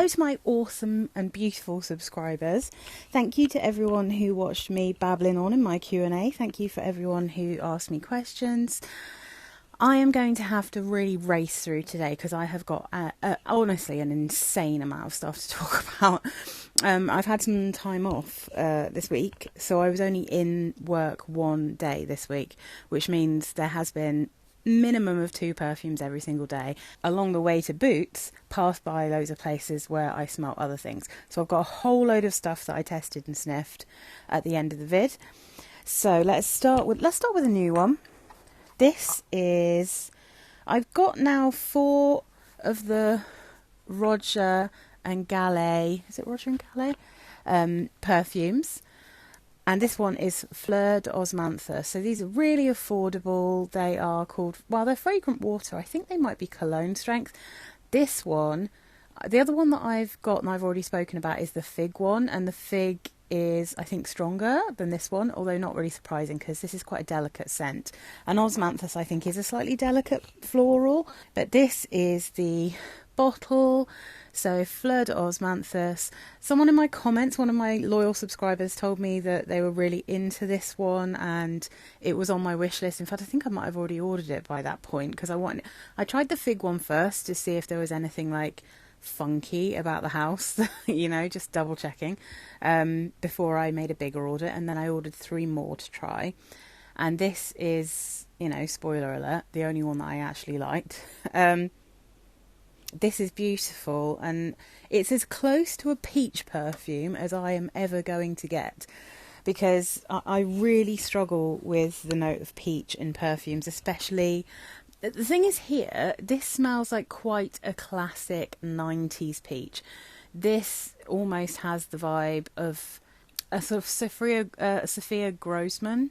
Hello to my awesome and beautiful subscribers. Thank you to everyone who watched me babbling on in my Q&A. Thank you for everyone who asked me questions. I am going to have to really race through today because I have got honestly an insane amount of stuff to talk about. I've had some time off this week, so I was only in work one day this week, which means there has been minimum of 2 perfumes every single day. Along the way to Boots, passed by loads of places where I smelt other things. So I've got a whole load of stuff that I tested and sniffed at the end of the vid. So let's start with a new one. This is, I've got now 4 of the Roger and Gallet, is it Roger and Gallet? Perfumes. And this one is Fleur d'Osmanthus. So these are really affordable. They are called, well, they're fragrant water. I think they might be cologne strength. This one, the other one that I've got and I've already spoken about is the fig one. And the fig is, I think, stronger than this one, although not really surprising because this is quite a delicate scent. And Osmanthus, I think, is a slightly delicate floral. But this is the bottle. So Fleur d'Osmanthus. Someone in my comments, one of my loyal subscribers, told me that they were really into this one and it was on my wish list. In fact, I think I might have already ordered it by that point because I tried the fig one first to see if there was anything like funky about the house, you know, just double checking before I made a bigger order, and then I ordered 3 more to try. And this is, you know, spoiler alert, the only one that I actually liked. This is beautiful, and it's as close to a peach perfume as I am ever going to get, because I really struggle with the note of peach in perfumes, especially. The thing is here, this smells like quite a classic 90s peach. This almost has the vibe of a sort of Sophia Grossman,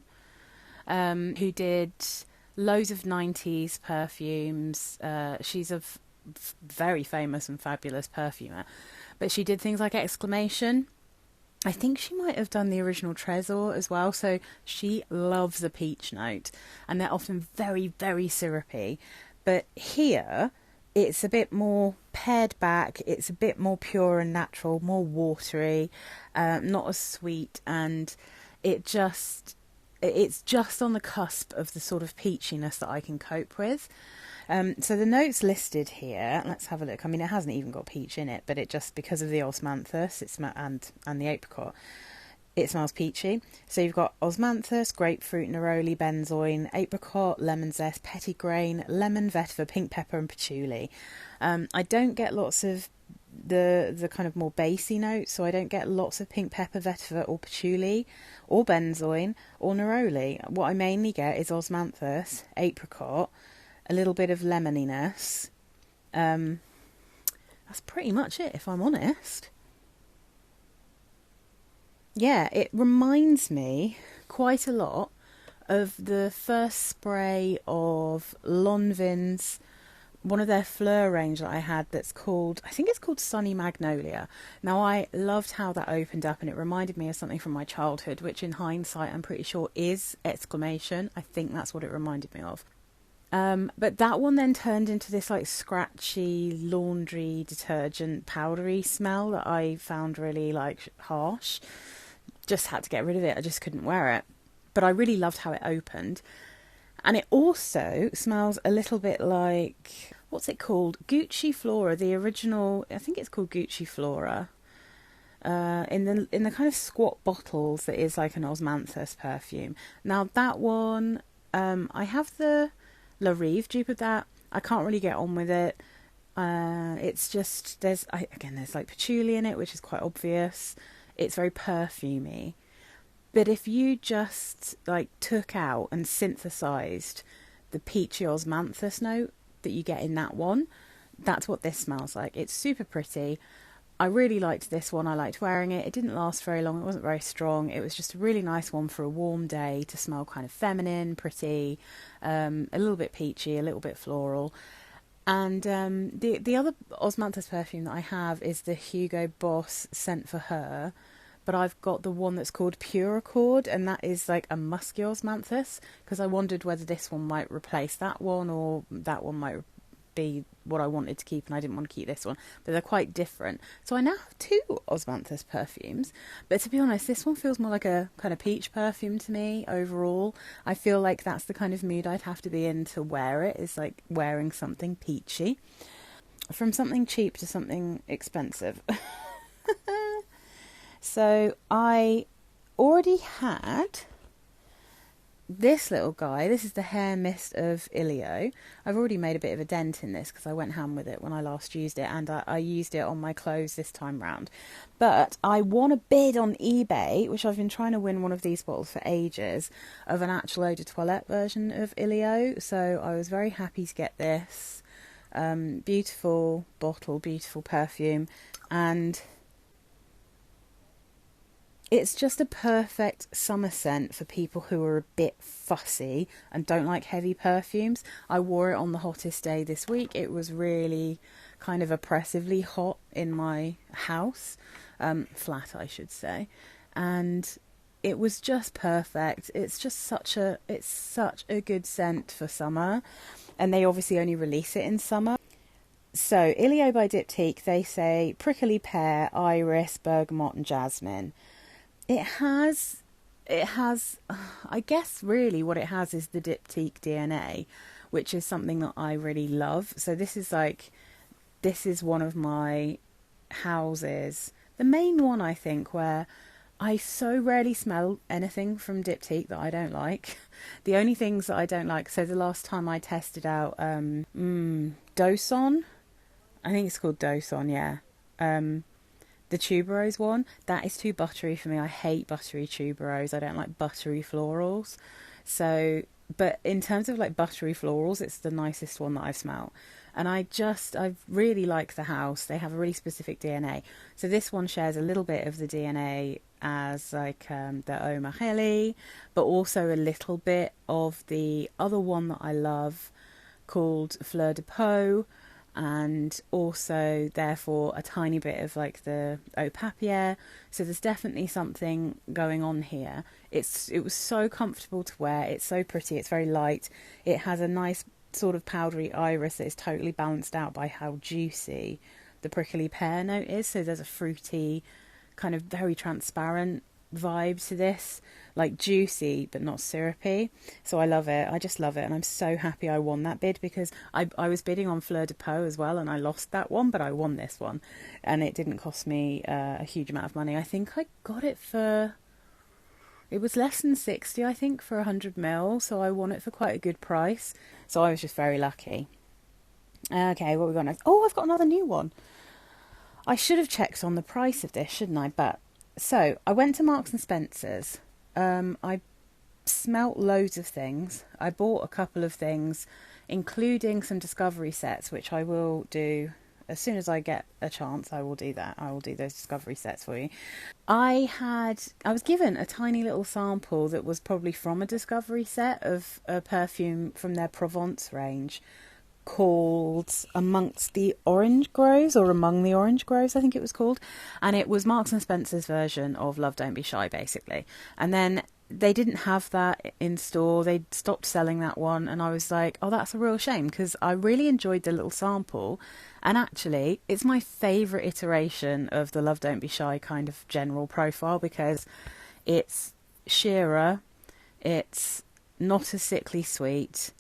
who did loads of 90s perfumes. She's a very famous and fabulous perfumer, but she did things like Exclamation. I think she might have done the original Trésor as well, so she loves a peach note, and they're often very, very syrupy. But here, it's a bit more pared back, it's a bit more pure and natural, more watery, not as sweet, and it's just on the cusp of the sort of peachiness that I can cope with. So the notes listed here, let's have a look. I mean, it hasn't even got peach in it, but it just, because of the osmanthus and the apricot, it smells peachy. So you've got osmanthus, grapefruit, neroli, benzoin, apricot, lemon zest, petitgrain, lemon, vetiver, pink pepper and patchouli. I don't get lots of the kind of more bassy notes, so I don't get lots of pink pepper, vetiver or patchouli or benzoin or neroli. What I mainly get is osmanthus, apricot, a little bit of lemoniness. That's pretty much it, if I'm honest. Yeah, it reminds me quite a lot of the first spray of Lanvin's, one of their Fleur range that I had that's called, I think it's called Sunny Magnolia. Now, I loved how that opened up, and it reminded me of something from my childhood, which in hindsight I'm pretty sure is Exclamation. I think that's what it reminded me of. But that one then turned into this like scratchy laundry detergent powdery smell that I found really like harsh. Just had to get rid of it. I just couldn't wear it. But I really loved how it opened. And it also smells a little bit like, what's it called? Gucci Flora, the original, I think it's called Gucci Flora. In the kind of squat bottles that is like an osmanthus perfume. Now that one, I have the La Rive dupe of that. I can't really get on with it. It's just, there's like patchouli in it, which is quite obvious. It's very perfumey. But if you just like took out and synthesized the peachy osmanthus note that you get in that one, that's what this smells like. It's super pretty. I really liked this one. I liked wearing it. It didn't last very long. It wasn't very strong. It was just a really nice one for a warm day to smell kind of feminine, pretty, a little bit peachy, a little bit floral. And the other osmanthus perfume that I have is the Hugo Boss Scent for Her. But I've got the one that's called Pure Accord, and that is like a musky osmanthus, because I wondered whether this one might replace that one or that one might be what I wanted to keep, and I didn't want to keep this one, but they're quite different. So I now have 2 Osmanthus perfumes, but to be honest, this one feels more like a kind of peach perfume to me overall. I feel like that's the kind of mood I'd have to be in to wear it, is like wearing something peachy. From something cheap to something expensive. So I already had this little guy. This is the hair mist of Ilio. I've already made a bit of a dent in this because I went ham with it when I last used it, and I used it on my clothes this time round. But I won a bid on eBay, which I've been trying to win one of these bottles for ages, of an actual eau de toilette version of Ilio. So I was very happy to get this. Beautiful bottle, beautiful perfume, and it's just a perfect summer scent for people who are a bit fussy and don't like heavy perfumes. I wore it on the hottest day this week. It was really kind of oppressively hot in my house, flat I should say, and it was just perfect. It's such a good scent for summer, and they obviously only release it in summer. So Ilio by Diptyque, they say prickly pear, iris, bergamot and jasmine. It has, I guess really what it has is the Diptyque DNA, which is something that I really love. So this is one of my houses, the main one I think, where I so rarely smell anything from Diptyque that I don't like. The only things that I don't like, so the last time I tested out Doson, I think it's called Doson, yeah. The tuberose one, that is too buttery for me. I hate buttery tuberose. I don't like buttery florals. So, but in terms of like buttery florals, it's the nicest one that I've smelled. And I really like the house. They have a really specific DNA. So this one shares a little bit of the DNA as like the Eau Mon Guerlain, but also a little bit of the other one that I love called Fleur de Peau, and also therefore a tiny bit of like the Eau Papier. So there's definitely something going on here. It was so comfortable to wear. It's so pretty. It's very light. It has a nice sort of powdery iris that is totally balanced out by how juicy the prickly pear note is. So there's a fruity, kind of very transparent vibe to this, like juicy but not syrupy. So I love it. I just love it, and I'm so happy I won that bid, because I was bidding on Fleur de Peau as well, and I lost that one, but I won this one, and it didn't cost me a huge amount of money. I think I got it for, it was less than 60, I think, for 100ml, so I won it for quite a good price. So I was just very lucky. Okay, what we got next? Oh, I've got another new one. I should have checked on the price of this, shouldn't I? But so I went to Marks and Spencer's. I smelt loads of things. I bought a couple of things, including some discovery sets, which I will do as soon as I get a chance. I will do that. I will do those discovery sets for you. I was given a tiny little sample that was probably from a discovery set of a perfume from their Provence range called Amongst the Orange Groves, or Among the Orange Groves, I think it was called, and it was Marks and Spencer's version of Love Don't Be Shy, basically. And then they didn't have that in store. They stopped selling that one, and I was like, oh, that's a real shame, because I really enjoyed the little sample, and actually it's my favourite iteration of the Love Don't Be Shy kind of general profile, because it's sheerer, it's not as sickly sweet,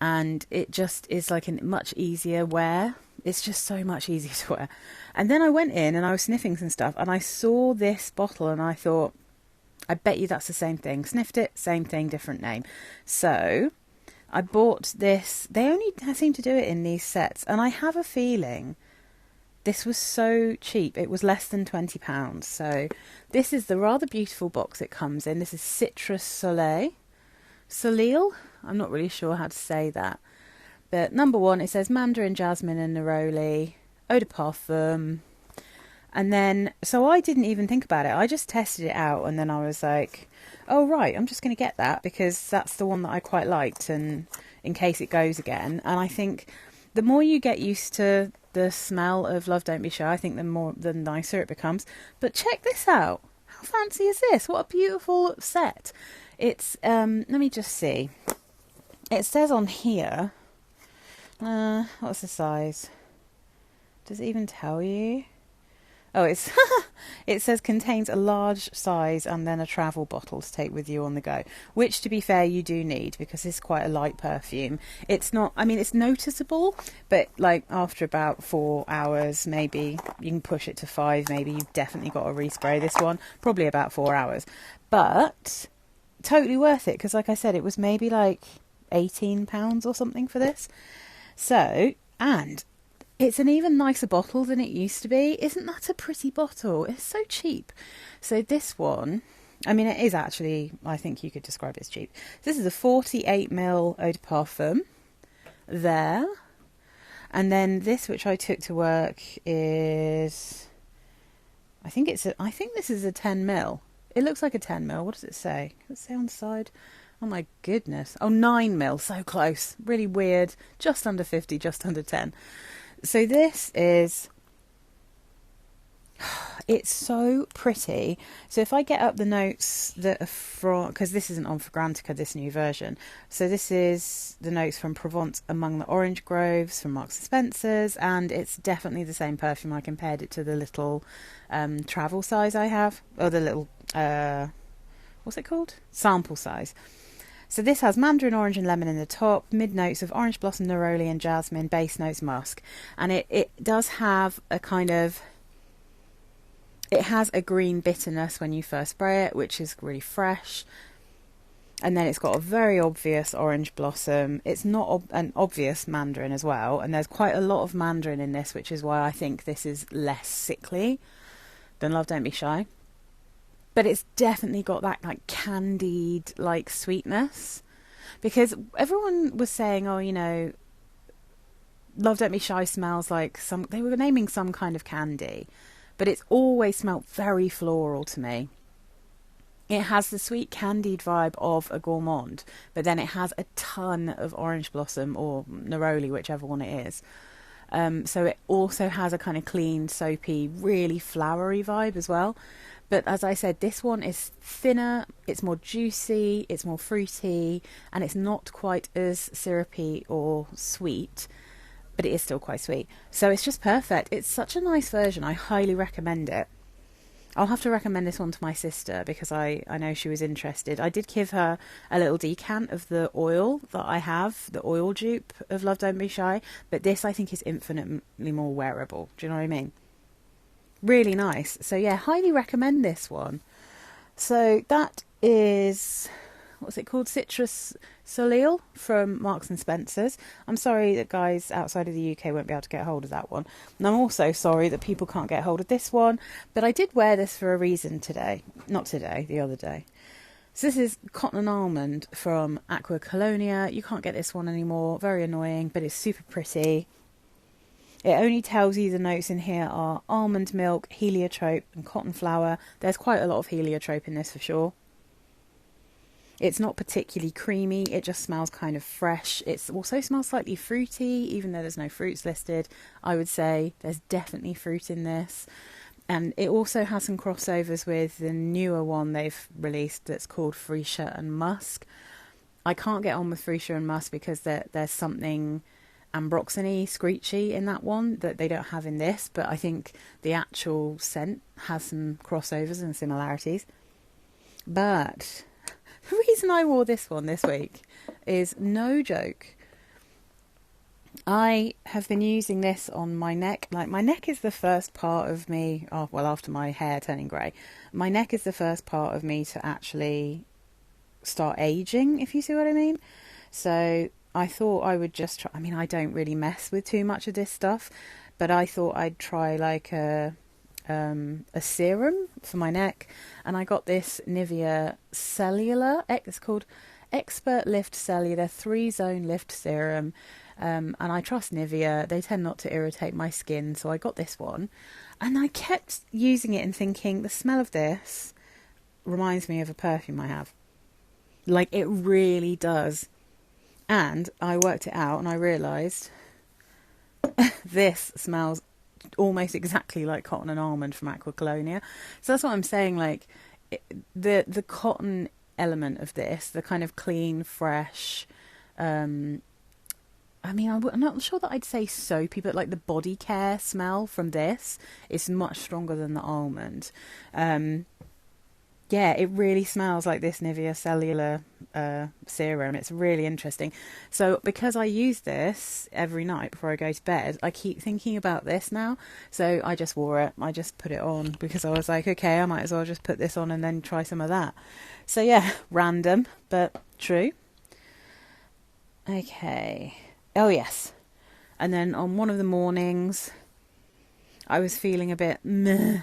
and it just is like a much easier wear. It's just so much easier to wear. And then I went in and I was sniffing some stuff, and I saw this bottle and I thought, I bet you that's the same thing. Sniffed it, same thing, different name. So I bought this. They only seem to do it in these sets, and I have a feeling this was so cheap. It was less than £20. So this is the rather beautiful box it comes in. This is Citrus Soleil. Soleil? I'm not really sure how to say that. But number one, it says Mandarin, Jasmine and Neroli, Eau de Parfum. And then, so I didn't even think about it. I just tested it out, and then I was like, oh, right, I'm just going to get that because that's the one that I quite liked, and in case it goes again. And I think the more you get used to the smell of Love Don't Be Shy, I think the nicer it becomes. But check this out. How fancy is this? What a beautiful set. It's, let me just see. It says on here, What's the size? Does it even tell you? Oh, it's it says contains a large size and then a travel bottle to take with you on the go, which, to be fair, you do need because it's quite a light perfume. It's not, I mean, it's noticeable, but like after about 4 hours, maybe you can push it to 5. Maybe you've definitely got to respray this one. Probably about 4 hours, but totally worth it because, like I said, it was maybe like £18 or something for this. So, and it's an even nicer bottle than it used to be. Isn't that a pretty bottle? It's so cheap. So this one, I mean, it is actually, I think you could describe it as cheap. This is a 48ml Eau de Parfum there. And then this, which I took to work, is, I think this is a 10ml. It looks like a 10ml. What does it say? Does it say on the side? Oh my goodness. Oh, 9ml. So close. Really weird. Just under 50, just under 10. So this is, it's so pretty. So if I get up the notes that are from, because this isn't on Fragrantica, this new version. So this is the notes from Provence Among the Orange Groves from Marks and Spencer's, and it's definitely the same perfume. I compared it to the little travel size I have, or the little, what's it called? Sample size. So this has mandarin, orange and lemon in the top, mid notes of orange blossom, neroli and jasmine, base notes musk. And it does have a kind of, it has a green bitterness when you first spray it, which is really fresh. And then it's got a very obvious orange blossom. It's not an obvious mandarin as well. And there's quite a lot of mandarin in this, which is why I think this is less sickly than Love Don't Be Shy. But it's definitely got that like candied like sweetness, because everyone was saying, oh, you know, Love Don't Be Shy smells like some, they were naming some kind of candy, but it's always smelled very floral to me. It has the sweet candied vibe of a gourmand, but then it has a ton of orange blossom or neroli, whichever one it is. So it also has a kind of clean, soapy, really flowery vibe as well. But as I said, this one is thinner, it's more juicy, it's more fruity, and it's not quite as syrupy or sweet, but it is still quite sweet. So it's just perfect. It's such a nice version. I highly recommend it. I'll have to recommend this one to my sister because I know she was interested. I did give her a little decant of the oil that I have, the oil dupe of Love Don't Be Shy, but this I think is infinitely more wearable. Do you know what I mean? Really nice. So yeah, highly recommend this one. So that is, what's it called? Citrus Soleil from Marks and Spencer's. I'm sorry that guys outside of the UK won't be able to get hold of that one. And I'm also sorry that people can't get hold of this one. But I did wear this for a reason today. Not today, the other day. So this is Cotton Almond from Aqua Colonia. You can't get this one anymore. Very annoying, but it's super pretty. It only tells you the notes in here are almond milk, heliotrope and cotton flower. There's quite a lot of heliotrope in this for sure. It's not particularly creamy, it just smells kind of fresh. It also smells slightly fruity, even though there's no fruits listed. I would say there's definitely fruit in this. And it also has some crossovers with the newer one they've released that's called Freesia and Musk. I can't get on with Freesia and Musk because there's something ambroxany, screechy in that one that they don't have in this, but I think the actual scent has some crossovers and similarities. But the reason I wore this one this week is no joke. I have been using this on my neck. Like, my neck is the first part of me, oh, well, after my hair turning grey, my neck is the first part of me to actually start aging, if you see what I mean. So I thought I would just try, I mean, I don't really mess with too much of this stuff, but I thought I'd try like a serum for my neck, and I got this Nivea Cellular, it's called Expert Lift Cellular 3-Zone Lift Serum, and I trust Nivea. They tend not to irritate my skin, so I got this one, and I kept using it and thinking, the smell of this reminds me of a perfume I have. Like, it really does. And I worked it out and I realised this smells almost exactly like Cotton and Almond from Aqua Colonia. So that's what I'm saying, like, the cotton element of this, the kind of clean, fresh, I mean, I'm not sure that I'd say soapy, but like the body care smell from this is much stronger than the almond. Yeah, it really smells like this Nivea Cellular serum. It's really interesting. So because I use this every night before I go to bed, I keep thinking about this now. So I just wore it. I just put it on because I was like, okay, I might as well just put this on and then try some of that. So yeah, random, but true. Okay. Oh yes. And then on one of the mornings, I was feeling a bit meh.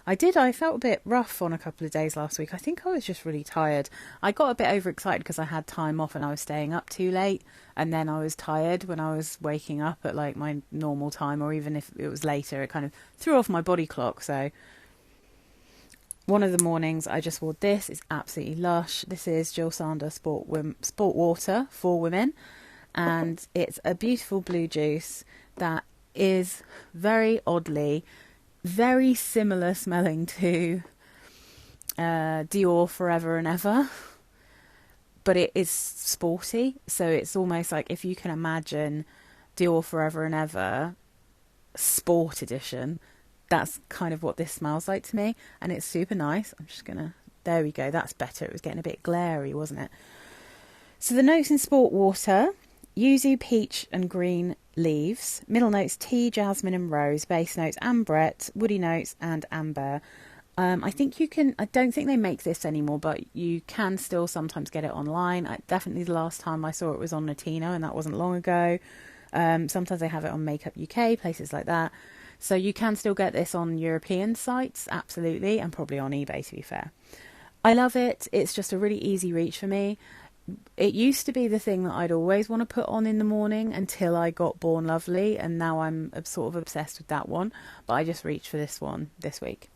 I felt a bit rough on a couple of days last week. I think I was just really tired. I got a bit overexcited because I had time off and I was staying up too late. And then I was tired when I was waking up at like my normal time, or even if it was later, it kind of threw off my body clock. So one of the mornings I just wore this. It's absolutely lush. This is Jill Sander Sport Water for women. And it's a beautiful blue juice that is very oddly very similar smelling to Dior Forever and Ever, but it is sporty. So it's almost like if you can imagine Dior Forever and Ever Sport Edition, that's kind of what this smells like to me, and it's super nice. I'm just gonna, there we go, that's better. It was getting a bit glary, wasn't it? So the notes in Sport Water: yuzu, peach and green leaves. Middle notes: tea, jasmine and rose. Base notes: ambrette, woody notes and amber. I think you can, I don't think they make this anymore, but you can still sometimes get it online. Definitely the last time I saw it was on Latino, and that wasn't long ago. Sometimes they have it on Makeup UK, places like that. So you can still get this on European sites, absolutely, and probably on eBay, to be fair. I love it. It's just a really easy reach for me. It used to be the thing that I'd always want to put on in the morning until I got Born Lovely, and now I'm sort of obsessed with that one, but I just reached for this one this week.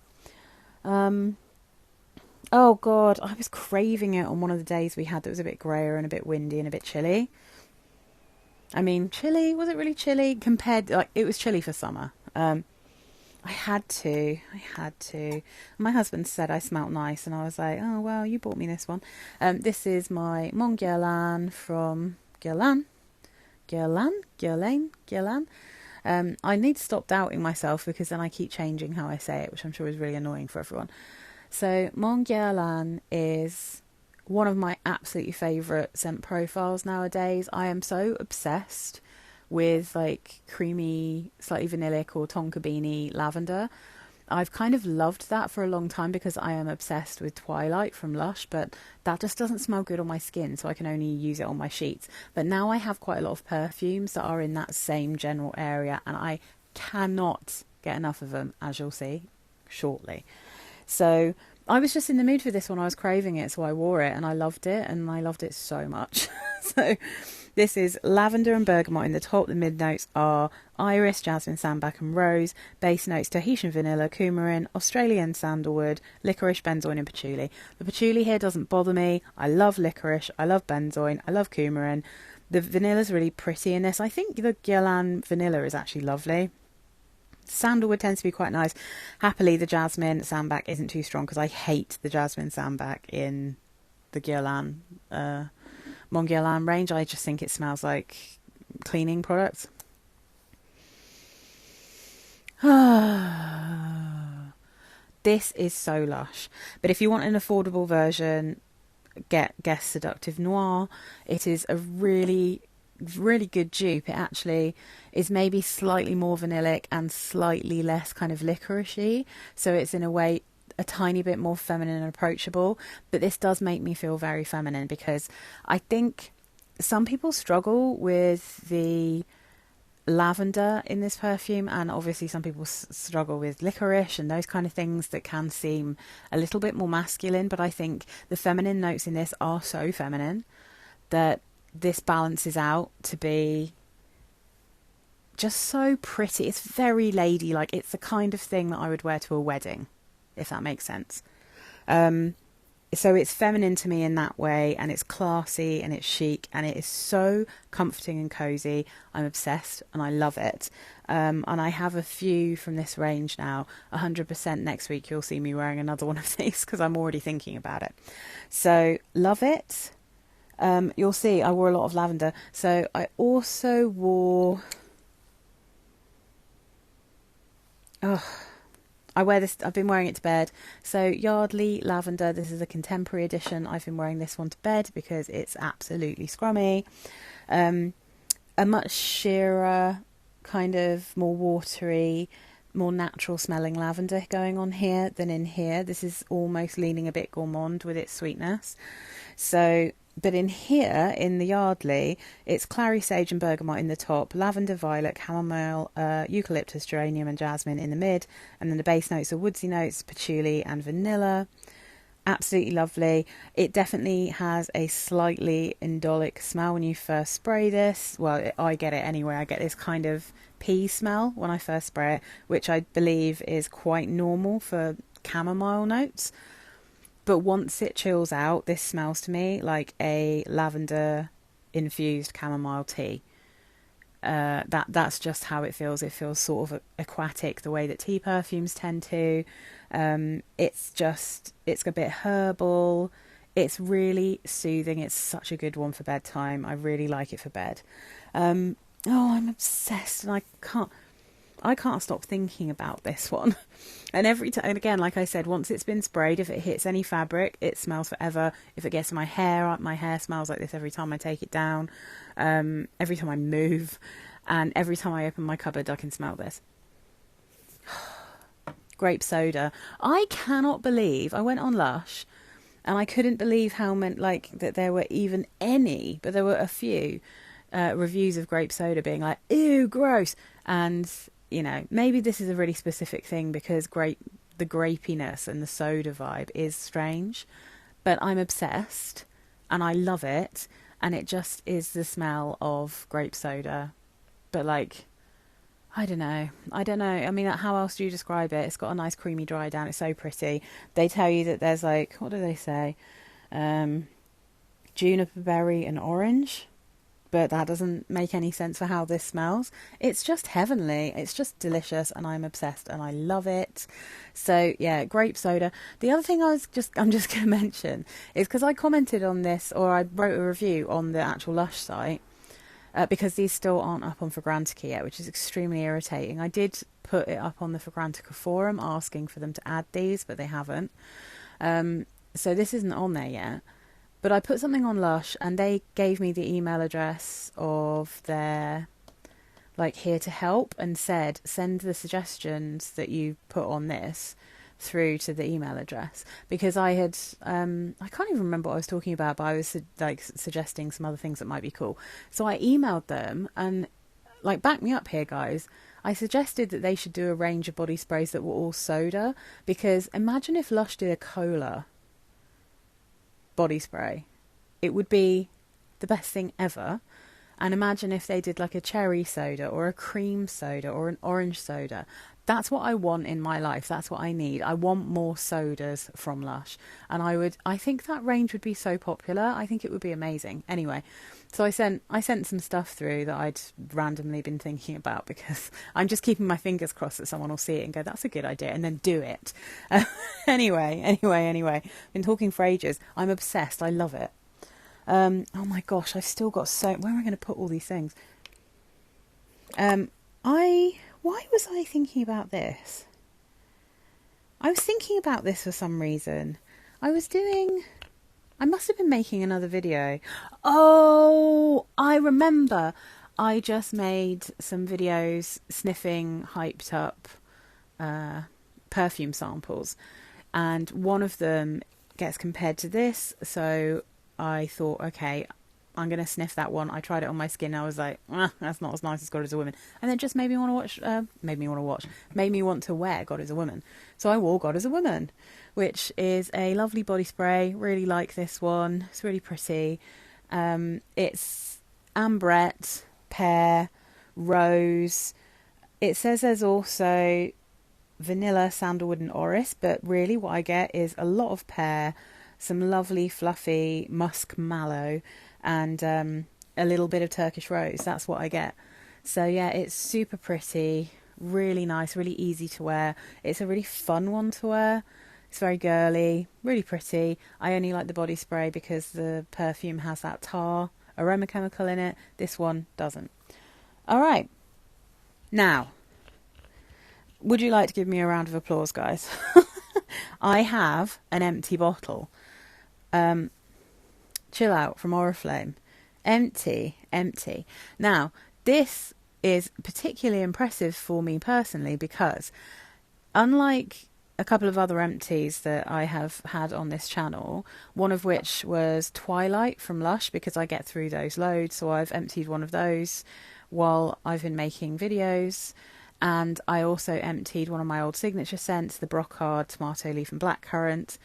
Oh god, I was craving it on one of the days we had that was a bit greyer and a bit windy and a bit chilly. I mean, chilly, was it really chilly? Compared, like, it was chilly for summer. I had to. My husband said I smelt nice, and I was like, oh, well, you bought me this one. This is my Mon Guerlain from Guerlain. I need to stop doubting myself, because then I keep changing how I say it, which I'm sure is really annoying for everyone. So Mon Guerlain is one of my absolutely favourite scent profiles nowadays. I am so obsessed with like creamy, slightly vanillic or tonka beanie lavender. I've kind of loved that for a long time because I am obsessed with Twilight from Lush, but that just doesn't smell good on my skin, so I can only use it on my sheets. But now I have quite a lot of perfumes that are in that same general area, and I cannot get enough of them, as you'll see shortly. So I was just in the mood for this one. I was craving it, so I wore it, and I loved it, and I loved it so much. So this is lavender and bergamot in the top. The mid notes are iris, jasmine, sambac and rose. Base notes: Tahitian vanilla, coumarin, Australian sandalwood, licorice, benzoin and patchouli. The patchouli here doesn't bother me. I love licorice, I love benzoin, I love coumarin. The vanilla's really pretty in this. I think the Guerlain vanilla is actually lovely. Sandalwood tends to be quite nice. Happily, the jasmine sambac isn't too strong, because I hate the jasmine sambac in the Guerlain Mon Guerlain range. I just think it smells like cleaning products. This is so lush. But if you want an affordable version, get Guess Seductive Noir. It is a really good dupe. It actually is maybe slightly more vanillic and slightly less kind of licoricey. So it's in a way a tiny bit more feminine and approachable, but this does make me feel very feminine, because I think some people struggle with the lavender in this perfume, and obviously some people struggle with licorice and those kind of things that can seem a little bit more masculine, but I think the feminine notes in this are so feminine that this balances out to be just so pretty. It's very ladylike. It's the kind of thing that I would wear to a wedding, if that makes sense. So it's feminine to me in that way, and it's classy and it's chic, and it is so comforting and cozy. I'm obsessed and I love it. And I have a few from this range now. 100% next week you'll see me wearing another one of these, because I'm already thinking about it. So love it. You'll see I wore a lot of lavender. So I also wore... I wear this, I've been wearing it to bed. So Yardley Lavender, this is a contemporary edition. I've been wearing this one to bed because it's absolutely scrummy. A much sheerer, kind of more watery, more natural smelling lavender going on here than in here. This is almost leaning a bit gourmand with its sweetness. So, but in here, in the Yardley, it's clary sage and bergamot in the top, lavender, violet, chamomile, eucalyptus, geranium and jasmine in the mid, and then the base notes are woodsy notes, patchouli and vanilla. Absolutely lovely. It definitely has a slightly indolic smell when you first spray this. Well, I get it anyway. I get this kind of pea smell when I first spray it, which I believe is quite normal for chamomile notes. But once it chills out, this smells to me like a lavender infused chamomile tea. That's just how it feels. It feels sort of aquatic, the way that tea perfumes tend to. It's a bit herbal. It's really soothing. It's such a good one for bedtime. I really like it for bed. I'm obsessed, and I can't stop thinking about this one. And every time, and again, like I said, once it's been sprayed, if it hits any fabric, it smells forever. If it gets in my hair smells like this every time I take it down. Every time I move, and every time I open my cupboard, I can smell this. Grape soda. I cannot believe I went on Lush, and I couldn't believe how many, that there were even any, but there were a few reviews of grape soda being like, ew, gross. And you know, maybe this is a really specific thing because the grapiness and the soda vibe is strange, but I'm obsessed and I love it, and it just is the smell of grape soda. But I don't know. I mean, how else do you describe it? It's got a nice creamy dry down. It's so pretty. They tell you that there's what do they say? Juniper berry and orange. But that doesn't make any sense for how this smells. It's just heavenly. It's just delicious, and I'm obsessed, and I love it. So yeah, grape soda. The other thing I'm just going to mention is because I commented on this, or I wrote a review on the actual Lush site, because these still aren't up on Fragrantica yet, which is extremely irritating. I did put it up on the Fragrantica forum asking for them to add these, but they haven't. So this isn't on there yet. But I put something on Lush, and they gave me the email address of their, here to help, and said, send the suggestions that you put on this through to the email address. Because I had, I can't even remember what I was talking about, but I was, suggesting some other things that might be cool. So I emailed them, and, back me up here, guys. I suggested that they should do a range of body sprays that were all soda, because imagine if Lush did a cola body spray. It would be the best thing ever. And imagine if they did a cherry soda or a cream soda or an orange soda. That's what I want in my life. That's what I need. I want more sodas from Lush. And I think that range would be so popular. I think it would be amazing. Anyway, so I sent some stuff through that I'd randomly been thinking about, because I'm just keeping my fingers crossed that someone will see it and go, that's a good idea, and then do it. Anyway. Been talking for ages. I'm obsessed. I love it. Oh my gosh, I've still got where am I going to put all these things? Why was I thinking about this? I was thinking about this for some reason. I must have been making another video. Oh, I remember. I just made some videos sniffing hyped up perfume samples, and one of them gets compared to this, so I thought, okay, I'm going to sniff that one. I tried it on my skin, and I was like, that's not as nice as God is a Woman. And it just made me want to wear God is a Woman. So I wore God is a Woman, which is a lovely body spray. Really like this one. It's really pretty. It's ambrette, pear, rose. It says there's also vanilla, sandalwood and orris, but really what I get is a lot of pear, some lovely fluffy musk mallow, and a little bit of Turkish rose. That's what I get. So yeah, it's super pretty, really nice, really easy to wear. It's a really fun one to wear. It's very girly, really pretty. I only like the body spray because the perfume has that tar aroma chemical in it. This one doesn't. All right. Now, would you like to give me a round of applause, guys? I have an empty bottle. Chill Out from Oriflame. Empty. Now, this is particularly impressive for me personally because unlike a couple of other empties that I have had on this channel, one of which was Twilight from Lush, because I get through those loads, so I've emptied one of those while I've been making videos. And I also emptied one of my old signature scents, the Brocard, Tomato Leaf and Blackcurrant.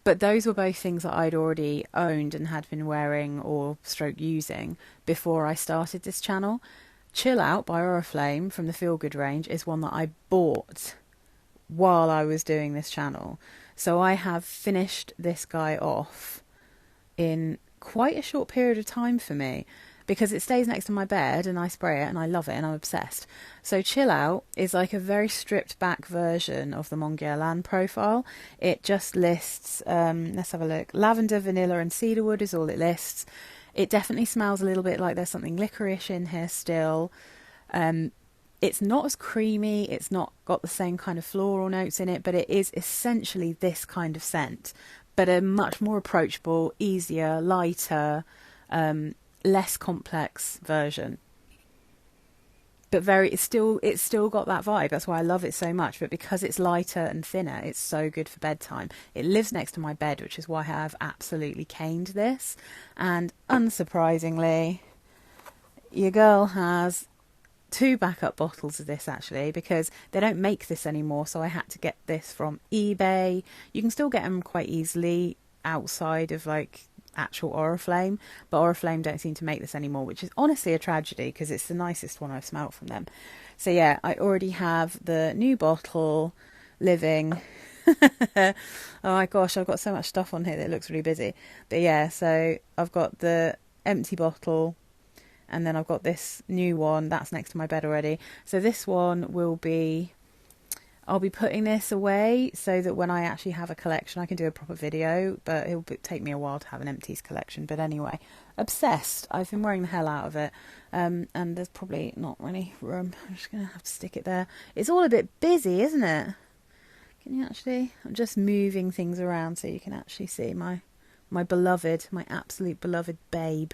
But those were both things that I'd already owned and had been wearing or stroke using before I started this channel. Chill Out by Oriflame from the Feel Good range is one that I bought while I was doing this channel. So I have finished this guy off in quite a short period of time for me, because it stays next to my bed and I spray it and I love it and I'm obsessed. So Chill Out is like a very stripped back version of the Mon Guerlain profile. It just lists, let's have a look, lavender, vanilla and cedarwood is all it lists. It definitely smells a little bit like there's something licorice in here still. It's not as creamy, it's not got the same kind of floral notes in it, but it is essentially this kind of scent, but a much more approachable, easier, lighter, less complex version. But it's still got that vibe. That's why I love it so much. But because it's lighter and thinner, it's so good for bedtime. It lives next to my bed, which is why I have absolutely caned this. And unsurprisingly, your girl has 2 backup bottles of this actually, because they don't make this anymore, so I had to get this from eBay. You can still get them quite easily outside of like actual Oriflame, but Oriflame don't seem to make this anymore, which is honestly a tragedy because it's the nicest one I've smelt from them. So yeah, I already have the new bottle living. Oh my gosh, I've got so much stuff on here that it looks really busy. But yeah, so I've got the empty bottle, and then I've got this new one that's next to my bed already. So this one will be, I'll be putting this away so that when I actually have a collection I can do a proper video, but it'll take me a while to have an empties collection. But anyway, obsessed. I've been wearing the hell out of it, and there's probably not really room. I'm just going to have to stick it there. It's all a bit busy, isn't it? Can you actually, I'm just moving things around so you can actually see my beloved, my absolute beloved babe.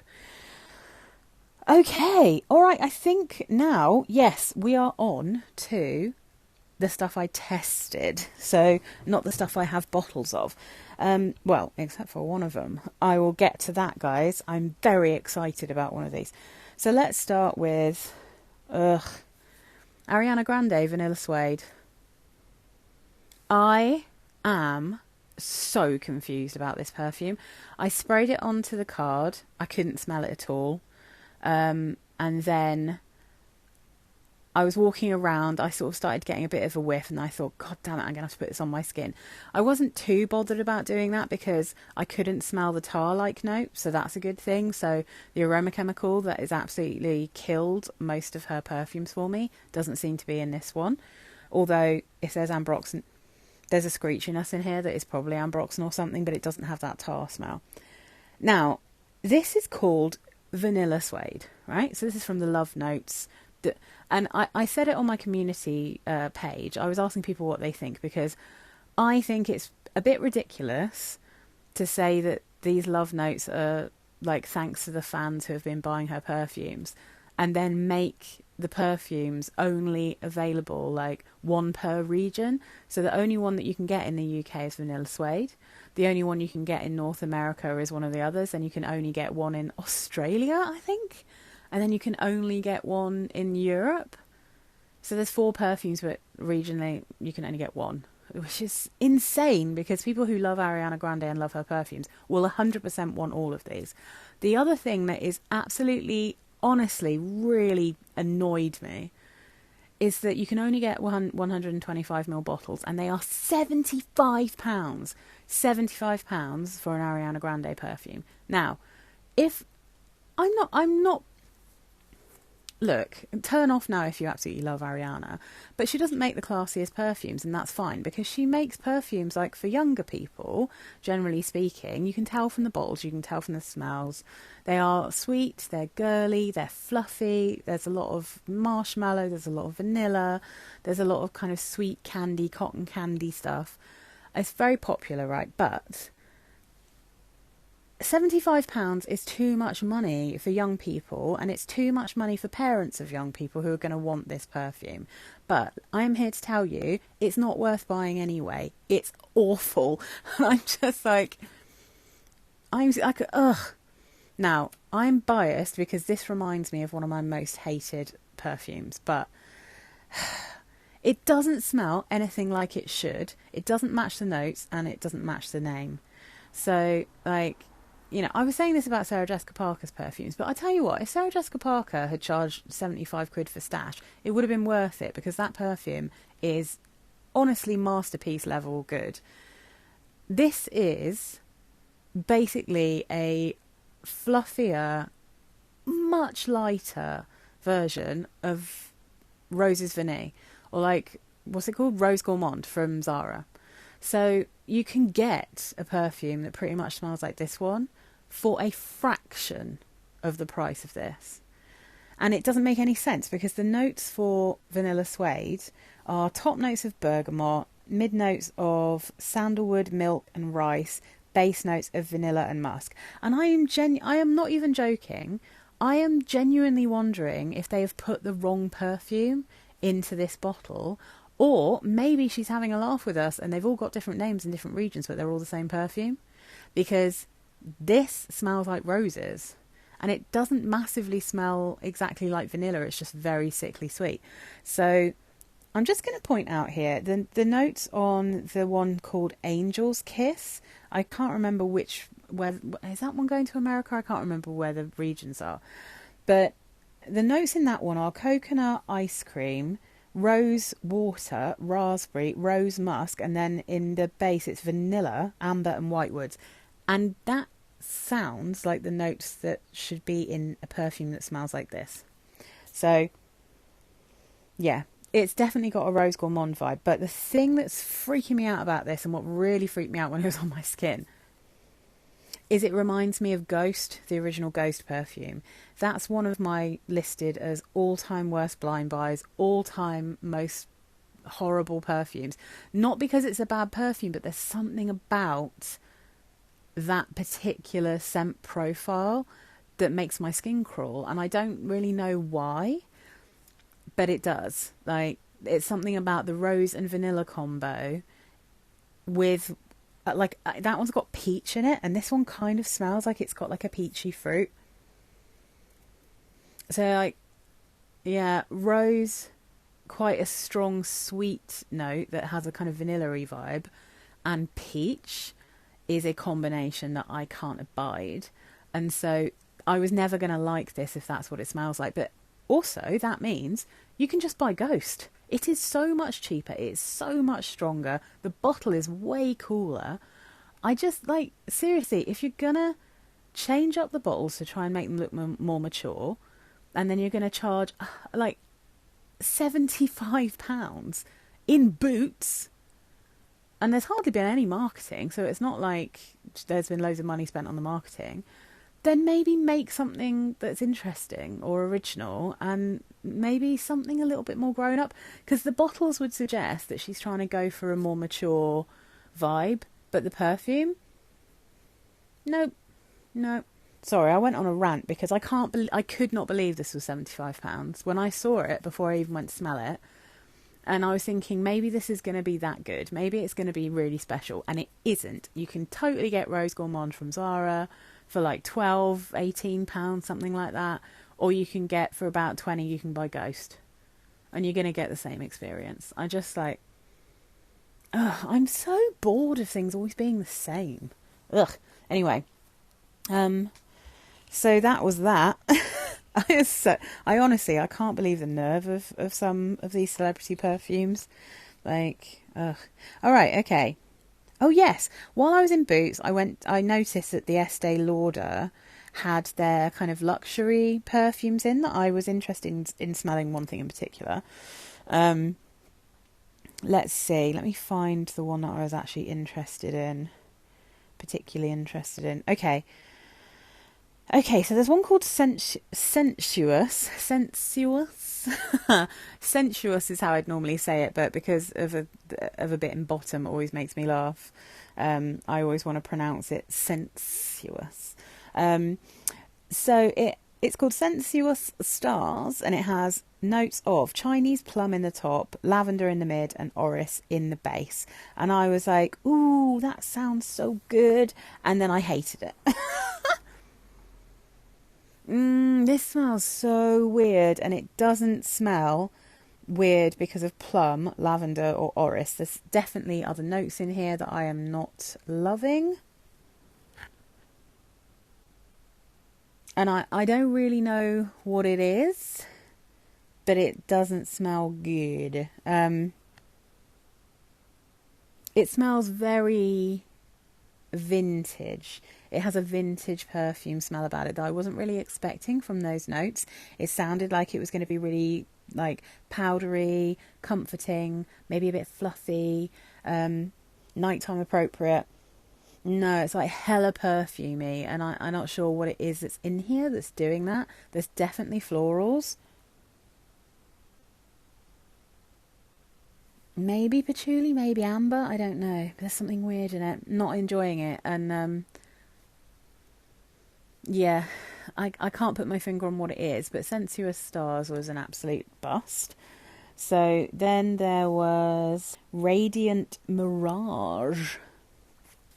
Okay, all right, I think now, yes, we are on to the stuff I tested. So, not the stuff I have bottles of. Well, except for one of them. I will get to that, guys. I'm very excited about one of these. So, let's start with Ariana Grande Vanilla Suede. I am so confused about this perfume. I sprayed it onto the card. I couldn't smell it at all. And then I was walking around, I sort of started getting a bit of a whiff, and I thought, God damn it, I'm going to have to put this on my skin. I wasn't too bothered about doing that because I couldn't smell the tar-like note, so that's a good thing. So the aroma chemical that has absolutely killed most of her perfumes for me doesn't seem to be in this one. Although it says ambroxan, there's a screechiness in here that is probably ambroxan or something, but it doesn't have that tar smell. Now, this is called Vanilla Suede, right? So this is from the Love Notes. And I said it on my community page. I was asking people what they think, because I think it's a bit ridiculous to say that these Love Notes are like thanks to the fans who have been buying her perfumes, and then make the perfumes only available like one per region. So the only one that you can get in the UK is Vanilla Suede. The only one you can get in North America is one of the others, and you can only get one in Australia, I think. And then you can only get one in Europe. So there's 4 perfumes, but regionally you can only get one, which is insane, because people who love Ariana Grande and love her perfumes will 100% want all of these. The other thing that is absolutely, honestly, really annoyed me is that you can only get 125ml bottles, and they are £75. £75 for an Ariana Grande perfume. Now, if I'm not look, turn off now if you absolutely love Ariana, but she doesn't make the classiest perfumes, and that's fine, because she makes perfumes like for younger people, generally speaking. You can tell from the bottles, you can tell from the smells. They are sweet, they're girly, they're fluffy, there's a lot of marshmallow, there's a lot of vanilla, there's a lot of kind of sweet candy, cotton candy stuff. It's very popular, right? But £75 is too much money for young people, and it's too much money for parents of young people who are going to want this perfume. But I'm here to tell you, it's not worth buying anyway. It's awful. I'm just like, ugh. Now, I'm biased because this reminds me of one of my most hated perfumes, but it doesn't smell anything like it should. It doesn't match the notes, and it doesn't match the name. So, like, you know, I was saying this about Sarah Jessica Parker's perfumes, but I tell you what, if Sarah Jessica Parker had charged 75 quid for Stash, it would have been worth it, because that perfume is honestly masterpiece level good. This is basically a fluffier, much lighter version of Rose's Vanille, or like, what's it called? Rose Gourmand from Zara. So you can get a perfume that pretty much smells like this one for a fraction of the price of this. And it doesn't make any sense, because the notes for Vanilla Suede are top notes of bergamot, mid notes of sandalwood, milk and rice, base notes of vanilla and musk. And I am not even joking. I am genuinely wondering if they have put the wrong perfume into this bottle, or maybe she's having a laugh with us and they've all got different names in different regions, but they're all the same perfume. Because this smells like roses, and it doesn't massively smell exactly like vanilla. It's just very sickly sweet. So I'm just going to point out here the notes on the one called Angel's Kiss. I can't remember where is that one going to America? I can't remember where the regions are. But the notes in that one are coconut, ice cream, rose water, raspberry, rose musk, and then in the base it's vanilla, amber and whitewoods. And that sounds like the notes that should be in a perfume that smells like this. So yeah, it's definitely got a Rose Gourmand vibe. But the thing that's freaking me out about this, and what really freaked me out when it was on my skin, is it reminds me of Ghost, the original Ghost perfume. That's one of my listed as all-time worst blind buys, all-time most horrible perfumes. Not because it's a bad perfume, but there's something about that particular scent profile that makes my skin crawl, and I don't really know why, but it does. Like, it's something about the rose and vanilla combo with that one's got peach in it, and this one kind of smells like it's got like a peachy fruit. So like, yeah, rose, quite a strong sweet note that has a kind of vanilla-y vibe, and peach is a combination that I can't abide. And so I was never going to like this if that's what it smells like. But also that means you can just buy Ghost. It is so much cheaper. It's so much stronger. The bottle is way cooler. I just, like, seriously, if you're going to change up the bottles to try and make them look more mature, and then you're going to charge like £75 in Boots, and there's hardly been any marketing, so it's not like there's been loads of money spent on the marketing, then maybe make something that's interesting or original, and maybe something a little bit more grown up, because the bottles would suggest that she's trying to go for a more mature vibe, but the perfume, nope. Sorry, I went on a rant because I could not believe this was £75 when I saw it before I even went to smell it. And I was thinking, maybe this is going to be that good. Maybe it's going to be really special. And it isn't. You can totally get Rose Gourmand from Zara for like £12, £18, something like that. Or you can get, for about 20, you can buy Ghost. And you're going to get the same experience. I just like, I'm so bored of things always being the same. Ugh. Anyway. So that was that. I honestly, I can't believe the nerve of some of these celebrity perfumes. Like, ugh. All right, okay. Oh yes, while I was in Boots, I noticed that the Estee Lauder had their kind of luxury perfumes in that I was interested in smelling one thing in particular. Let's see, let me find the one that I was actually particularly interested in. Okay, so there's one called Sensuous. Sensuous is how I'd normally say it, but because of a bit in bottom always makes me laugh. I always want to pronounce it Sensuous. So it's called Sensuous Stars, and it has notes of Chinese plum in the top, lavender in the mid, and orris in the base. And I was like, ooh, that sounds so good. And then I hated it. This smells so weird, and it doesn't smell weird because of plum, lavender, or orris. There's definitely other notes in here that I am not loving. And I don't really know what it is, but it doesn't smell good. It smells very vintage. It has a vintage perfume smell about it that I wasn't really expecting from those notes. It sounded like it was going to be really like powdery, comforting, maybe a bit fluffy, nighttime appropriate. No, it's like hella perfumey, and I'm not sure what it is that's in here that's doing that. There's definitely florals. Maybe patchouli, maybe amber, I don't know. There's something weird in it. Not enjoying it, and yeah, I can't put my finger on what it is, but Sensuous Stars was an absolute bust. So then there was Radiant Mirage.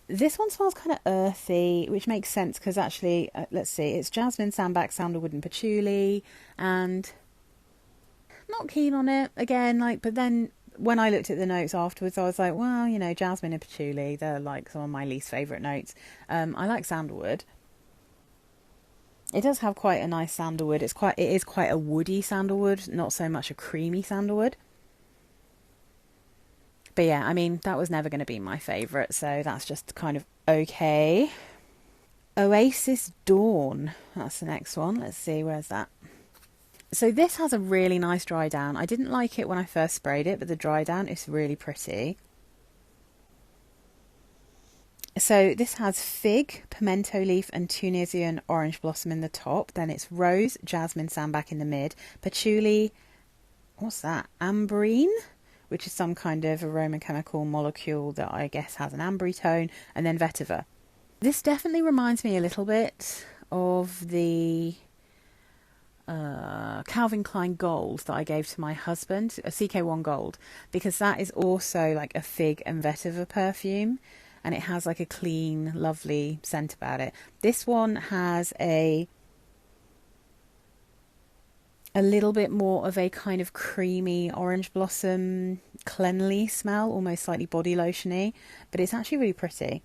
This one smells kind of earthy, which makes sense because actually, let's see, it's jasmine, sandalwood, sandalwood and patchouli, and not keen on it again. Like, but then when I looked at the notes afterwards, I was like, well, you know, jasmine and patchouli, they're like some of my least favourite notes. I like sandalwood. It does have quite a nice sandalwood. It is quite a woody sandalwood, not so much a creamy sandalwood. But yeah, I mean, that was never going to be my favourite, so that's just kind of okay. Oasis Dawn, that's the next one. Let's see, where's that? So this has a really nice dry down. I didn't like it when I first sprayed it, but the dry down is really pretty. So this has fig, pimento leaf and Tunisian orange blossom in the top. Then it's rose, jasmine, sambac in the mid. Patchouli, what's that? Amberine, which is some kind of aroma chemical molecule that I guess has an ambery tone. And then vetiver. This definitely reminds me a little bit of the Calvin Klein Gold that I gave to my husband, a CK1 Gold, because that is also like a fig and vetiver perfume. And it has like a clean, lovely scent about it. This one has a little bit more of a kind of creamy orange blossom, cleanly smell, almost slightly body lotiony, but it's actually really pretty.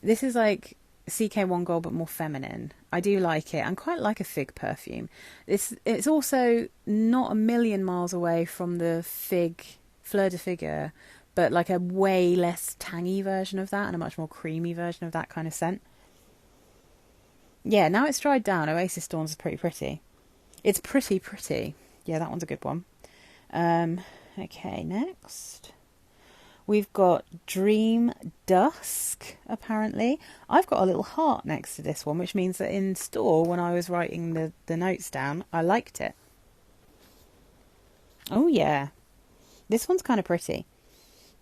This is like CK1 Gold, but more feminine. I do like it. I quite like a fig perfume. It's also not a million miles away from the fig Fleur de Figue, but like a way less tangy version of that and a much more creamy version of that kind of scent. Yeah, now it's dried down, Oasis Dawn's pretty pretty. It's pretty pretty. Yeah, that one's a good one. Okay, next. We've got Dream Dusk, apparently. I've got a little heart next to this one, which means that in store, when I was writing the notes down, I liked it. Oh, yeah. This one's kind of pretty.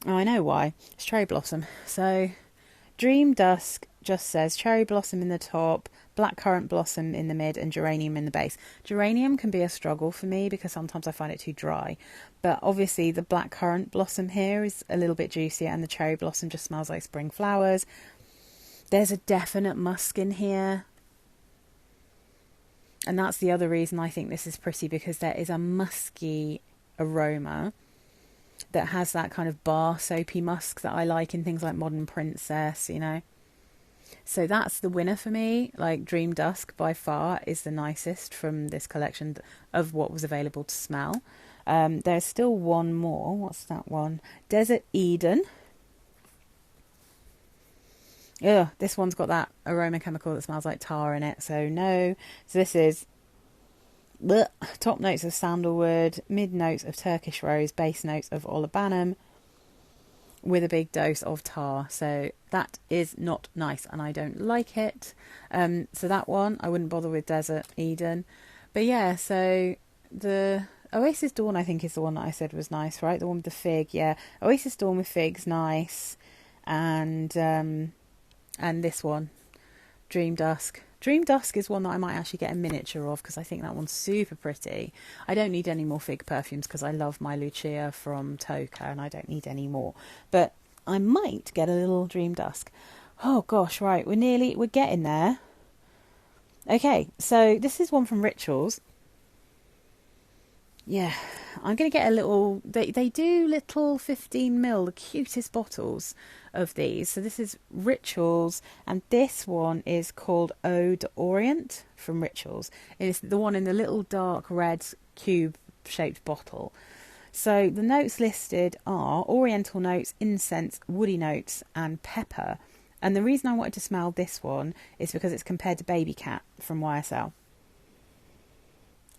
Oh, I know why. It's cherry blossom. So, Dream Dusk just says cherry blossom in the top, blackcurrant blossom in the mid, and geranium in the base. Geranium can be a struggle for me because sometimes I find it too dry. But obviously the blackcurrant blossom here is a little bit juicier, and the cherry blossom just smells like spring flowers. There's a definite musk in here. And that's the other reason I think this is pretty, because there is a musky aroma that has that kind of bar soapy musk that I like in things like Modern Princess, you know. So that's the winner for me. Like, Dream Dusk by far is the nicest from this collection of what was available to smell. There's still one more. What's that one? Desert Eden. Ugh, this one's got that aroma chemical that smells like tar in it, so no. So this is bleh, top notes of sandalwood, mid notes of Turkish rose, base notes of olibanum, with a big dose of tar. So that is not nice and I don't like it. So that one, I wouldn't bother with Desert Eden. But yeah, so the Oasis Dawn, I think, is the one that I said was nice, right? The one with the fig, yeah. Oasis Dawn with fig's nice. And this one, Dream Dusk. Dream Dusk is one that I might actually get a miniature of because I think that one's super pretty. I don't need any more fig perfumes because I love my Lucia from Toka and I don't need any more. But I might get a little Dream Dusk. Oh gosh, right, we're getting there. Okay, so this is one from Rituals. Yeah, I'm going to get a little... They do little 15ml, the cutest bottles of these. So this is Rituals, and this one is called Eau D Orient from Rituals. It's the one in the little dark red cube-shaped bottle. So the notes listed are oriental notes, incense, woody notes, and pepper. And the reason I wanted to smell this one is because it's compared to Baby Cat from YSL.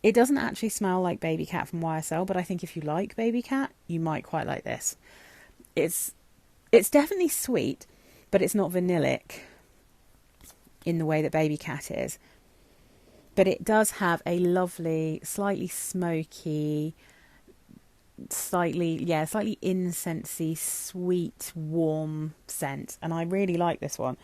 It doesn't actually smell like Baby Cat from YSL, but I think if you like Baby Cat, you might quite like this. It's definitely sweet, but it's not vanillic in the way that Baby Cat is. But it does have a lovely, slightly smoky, slightly incensey, sweet, warm scent. And I really like this one.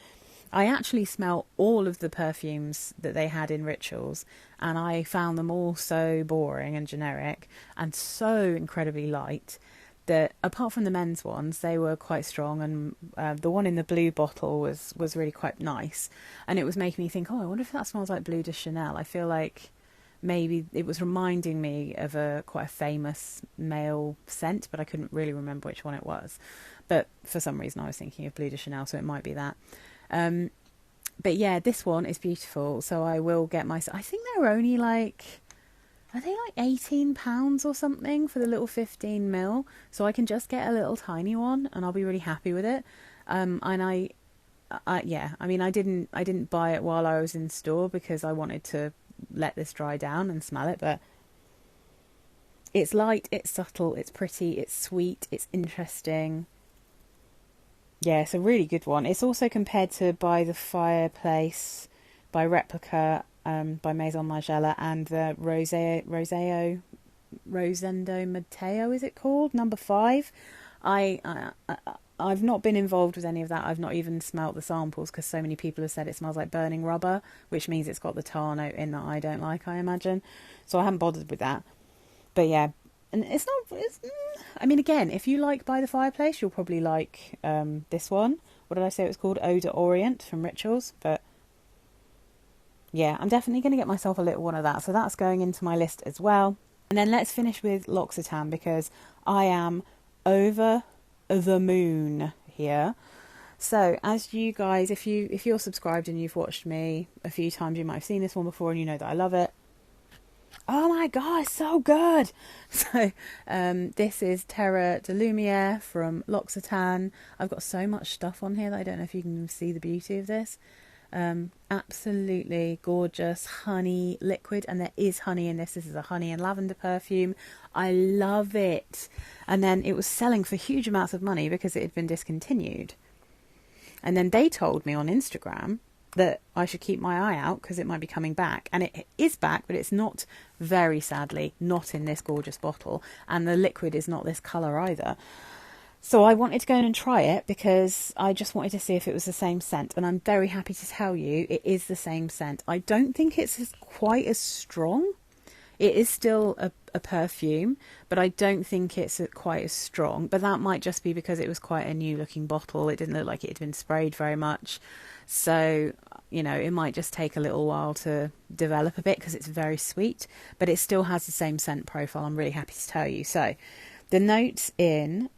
I actually smell all of the perfumes that they had in Rituals, and I found them all so boring and generic and so incredibly light that apart from the men's ones, they were quite strong, and the one in the blue bottle was really quite nice, and it was making me think, oh, I wonder if that smells like Bleu de Chanel. I feel like maybe it was reminding me of quite a famous male scent, but I couldn't really remember which one it was. But for some reason I was thinking of Bleu de Chanel, so it might be that. But yeah, this one is beautiful, so I will get myself... I think they're only like... Are they like £18 or something for the little 15ml? So I can just get a little tiny one and I'll be really happy with it. And I mean, I didn't buy it while I was in store because I wanted to let this dry down and smell it, but it's light, it's subtle, it's pretty, it's sweet, it's interesting. Yeah, it's a really good one. It's also compared to By the Fireplace, by Replica, by Maison Margiela, and the Rosendo Matteo, is it called? Number 5. I've not been involved with any of that. I've not even smelt the samples because so many people have said it smells like burning rubber, which means it's got the tar note in that I don't like, I imagine. So I haven't bothered with that. But yeah, and I mean, again, if you like By the Fireplace, you'll probably like this one. What did I say it was called? Eau de Orient from Rituals. But yeah, I'm definitely going to get myself a little one of that. So that's going into my list as well. And then let's finish with L'Occitane because I am over the moon here. So as you guys, if you're subscribed and you've watched me a few times, you might have seen this one before and you know that I love it. Oh my god, it's so good. So this is Terre de Lumiere from L'Occitane. I've got so much stuff on here that I don't know if you can see the beauty of this. Absolutely gorgeous honey liquid, and there is honey in this. This is a honey and lavender perfume. I love it. And then it was selling for huge amounts of money because it had been discontinued. And then they told me on Instagram that I should keep my eye out because it might be coming back. And it is back, but it's not, very sadly, not in this gorgeous bottle. And the liquid is not this colour either. So I wanted to go in and try it because I just wanted to see if it was the same scent. And I'm very happy to tell you it is the same scent. I don't think it's quite as strong. It is still a perfume, but I don't think it's quite as strong. But that might just be because it was quite a new looking bottle. It didn't look like it had been sprayed very much. So, you know, it might just take a little while to develop a bit because it's very sweet. But it still has the same scent profile, I'm really happy to tell you. So, the notes in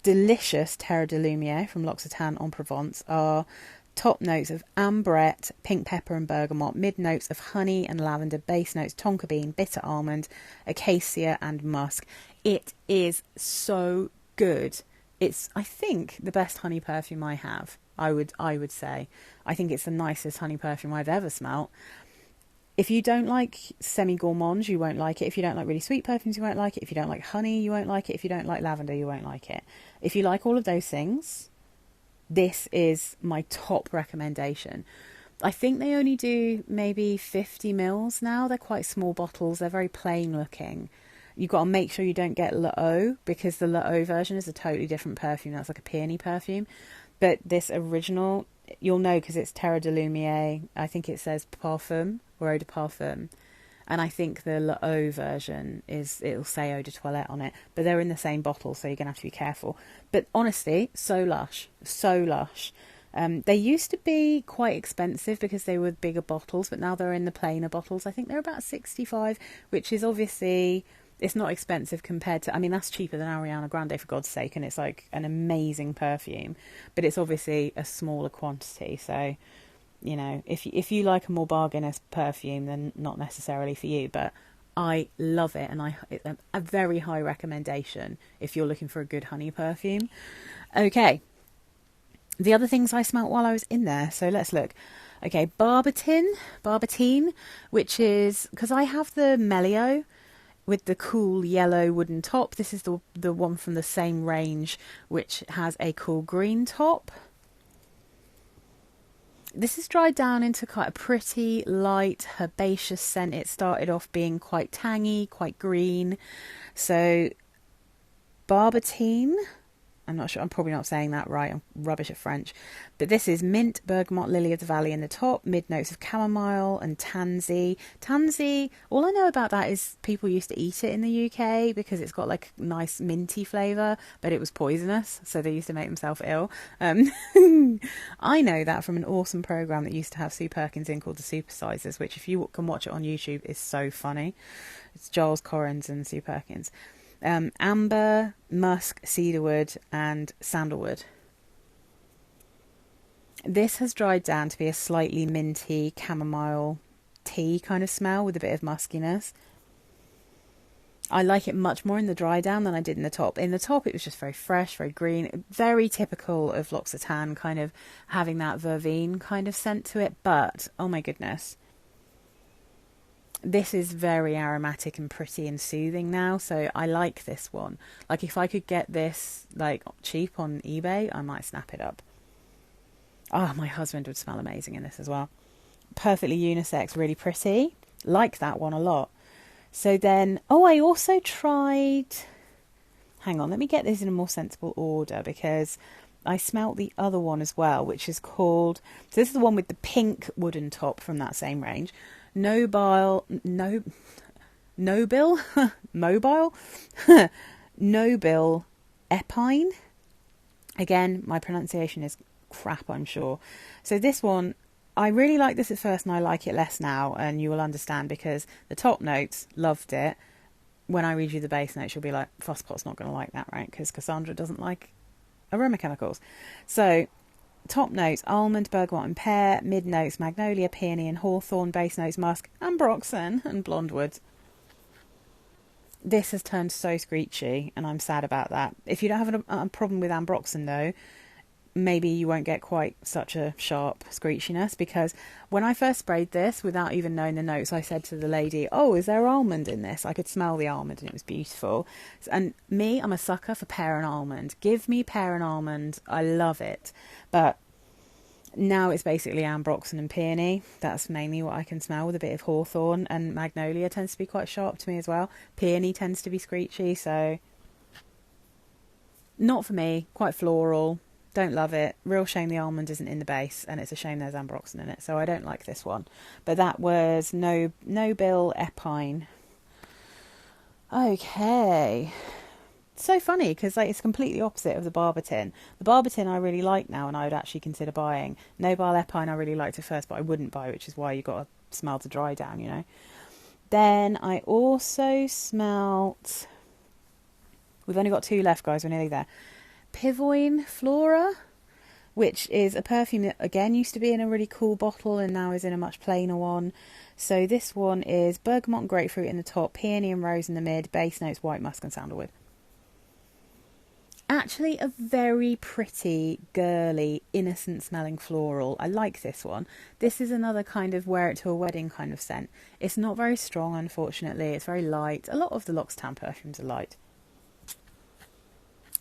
delicious Terre de Lumiere from L'Occitane en Provence are top notes of ambrette, pink pepper and bergamot, mid notes of honey and lavender, base notes tonka bean, bitter almond, acacia and musk. It is so good. It's, I think, the best honey perfume I have. I would say. I think it's the nicest honey perfume I've ever smelt. If you don't like semi-gourmands, you won't like it. If you don't like really sweet perfumes, you won't like it. If you don't like honey, you won't like it. If you don't like lavender, you won't like it. If you like all of those things, this is my top recommendation. I think they only do maybe 50 mils now. They're quite small bottles. They're very plain looking. You've got to make sure you don't get L'Eau, because the L'Eau version is a totally different perfume. That's like a peony perfume. But this original, you'll know because it's Terre de Lumiere. I think it says Parfum or Eau de Parfum. And I think the L'Eau version it'll say Eau de Toilette on it. But they're in the same bottle, so you're going to have to be careful. But honestly, so lush. So lush. They used to be quite expensive because they were bigger bottles, but now they're in the plainer bottles. I think they're about 65, which is obviously... It's not expensive compared to... I mean, that's cheaper than Ariana Grande, for God's sake, and it's like an amazing perfume. But it's obviously a smaller quantity, so, you know, if you like a more bargainous perfume, then not necessarily for you. But I love it, and it's a very high recommendation if you're looking for a good honey perfume. Okay. The other things I smelt while I was in there, so let's look. Okay, Barbotine, which is... Because I have the Melio with the cool yellow wooden top. This is the one from the same range, which has a cool green top. This is dried down into quite a pretty, light, herbaceous scent. It started off being quite tangy, quite green. So, Barbotine... I'm not sure, I'm probably not saying that right, I'm rubbish at French. But this is mint, bergamot, lily of the valley in the top, mid notes of chamomile and tansy. Tansy, all I know about that is people used to eat it in the UK because it's got like nice minty flavour, but it was poisonous, so they used to make themselves ill. I know that from an awesome programme that used to have Sue Perkins in called The Supersizers, which if you can watch it on YouTube is so funny. It's Giles Corrins and Sue Perkins. Amber, musk, cedarwood and sandalwood. This has dried down to be a slightly minty chamomile tea kind of smell with a bit of muskiness. I like it much more in the dry down than I did in the top. In the top it was just very fresh, very green, very typical of L'Occitane, kind of having that verveine kind of scent to it. But oh my goodness, this is very aromatic and pretty and soothing now, so I like this one. Like, if I could get this, like, cheap on eBay, I might snap it up. Oh, my husband would smell amazing in this as well. Perfectly unisex, really pretty. Like that one a lot. So then, oh, I also tried... Hang on, let me get this in a more sensible order, because I smelt the other one as well, which is called... So this is the one with the pink wooden top from that same range. Noble Epine. Again, my pronunciation is crap, I'm sure. So this one, I really liked this at first and I like it less now, and you will understand because the top notes, loved it. When I read you the base notes, you'll be like, Fosspot's not going to like that, right? Because Cassandra doesn't like aroma chemicals. So top notes, almond, bergamot and pear. Mid notes, magnolia, peony and hawthorn. Base notes, musk, ambroxan and blonde wood. This has turned so screechy and I'm sad about that. If you don't have a problem with ambroxan though, maybe you won't get quite such a sharp screechiness, because when I first sprayed this without even knowing the notes, I said to the lady, oh, is there almond in this? I could smell the almond and it was beautiful. And me, I'm a sucker for pear and almond. Give me pear and almond. I love it. But now it's basically ambroxan and peony. That's mainly what I can smell, with a bit of hawthorn, and magnolia tends to be quite sharp to me as well. Peony tends to be screechy, so not for me. Quite floral. Don't love it. Real shame the almond isn't in the base, and it's a shame there's ambroxan in it, so I don't like this one. But that was Noble Epine. Okay. So funny, because like, it's completely opposite of the Barbotine. The Barbotine I really like now, and I would actually consider buying. Noble Epine I really liked at first, but I wouldn't buy, which is why you got to smell to dry down, you know. Then I also smelt... We've only got 2 left, guys. We're nearly there. Pivoine Flora, which is a perfume that again used to be in a really cool bottle and now is in a much plainer one. So this one is bergamot and grapefruit in the top, peony and rose in the mid, base notes white musk and sandalwood. actually a very pretty, girly, innocent smelling floral. I like this one. This is another kind of wear it to a wedding kind of scent. It's not very strong, unfortunately. It's very light. A lot of the L'Occitane perfumes are light.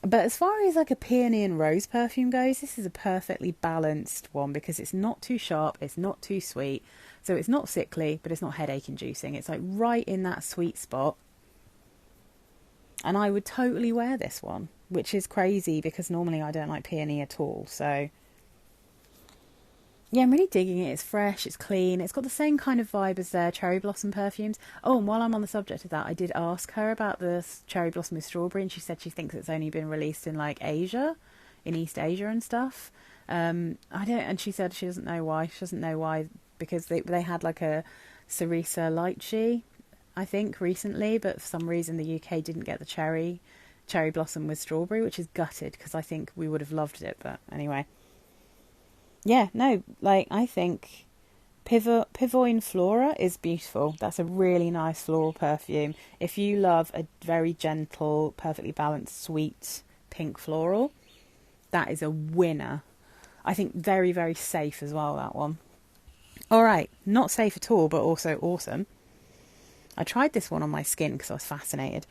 But as far as like a peony and rose perfume goes, this is a perfectly balanced one because it's not too sharp, it's not too sweet. So it's not sickly, but it's not headache inducing. It's like right in that sweet spot. And I would totally wear this one, which is crazy because normally I don't like peony at all. So yeah, I'm really digging it. It's fresh, it's clean. It's got the same kind of vibe as their cherry blossom perfumes. Oh, and while I'm on the subject of that, I did ask her about the cherry blossom with strawberry, and she said she thinks it's only been released in like Asia, in East Asia and stuff. And she said she doesn't know why. She doesn't know why because they had like a Cerisa lychee, I think, recently, but for some reason the UK didn't get the cherry blossom with strawberry, which is gutted because I think we would have loved it. But anyway. Yeah, no, like, I think Pivoine Flora is beautiful. That's a really nice floral perfume. If you love a very gentle, perfectly balanced, sweet pink floral, that is a winner. I think very, very safe as well, that one. All right, not safe at all, but also awesome. I tried this one on my skin because I was fascinated.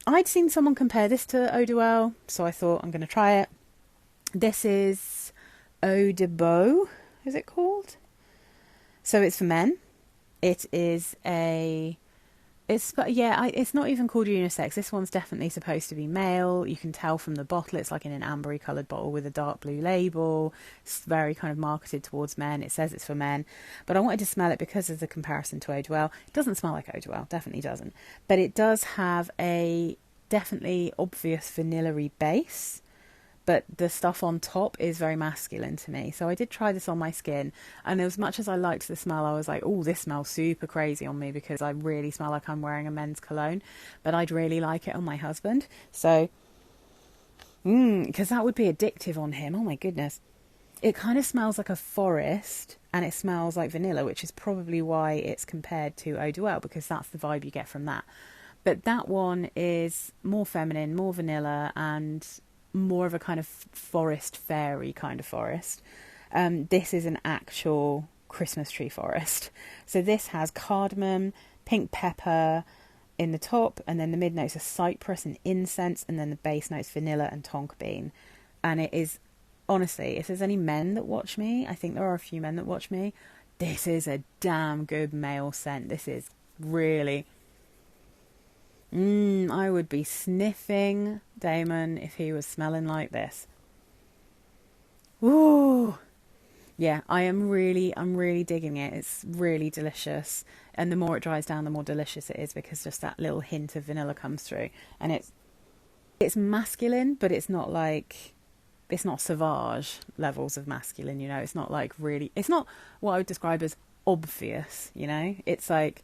I'd seen someone compare this to Eau Duel, so I thought I'm going to try it. This is Eau de Baux, is it called? So it's for men. It's not even called unisex. This one's definitely supposed to be male. You can tell from the bottle. It's like in an ambery coloured bottle with a dark blue label. It's very kind of marketed towards men. It says it's for men. But I wanted to smell it because of the comparison to Eau Duel. It doesn't smell like Eau Duel. Definitely doesn't. But it does have a definitely obvious vanilla-y base. But the stuff on top is very masculine to me. So I did try this on my skin. And as much as I liked the smell, I was like, oh, this smells super crazy on me because I really smell like I'm wearing a men's cologne. But I'd really like it on my husband. So, because that would be addictive on him. Oh, my goodness. It kind of smells like a forest and it smells like vanilla, which is probably why it's compared to Eau Duel, because that's the vibe you get from that. But that one is more feminine, more vanilla, and more of a kind of forest fairy kind of forest. This is an actual Christmas tree forest. So this has cardamom, pink pepper in the top, and then the mid notes are cypress and incense, and then the base notes vanilla and tonka bean. And it is, honestly, if there's any men that watch me, I think there are a few men that watch me, this is a damn good male scent. This is really... I would be sniffing Damon if he was smelling like this. Ooh. Yeah, I'm really digging it. It's really delicious. And the more it dries down, the more delicious it is because just that little hint of vanilla comes through. And it's masculine, but it's not sauvage levels of masculine, you know. It's not like really, it's not what I would describe as obvious, you know. It's like,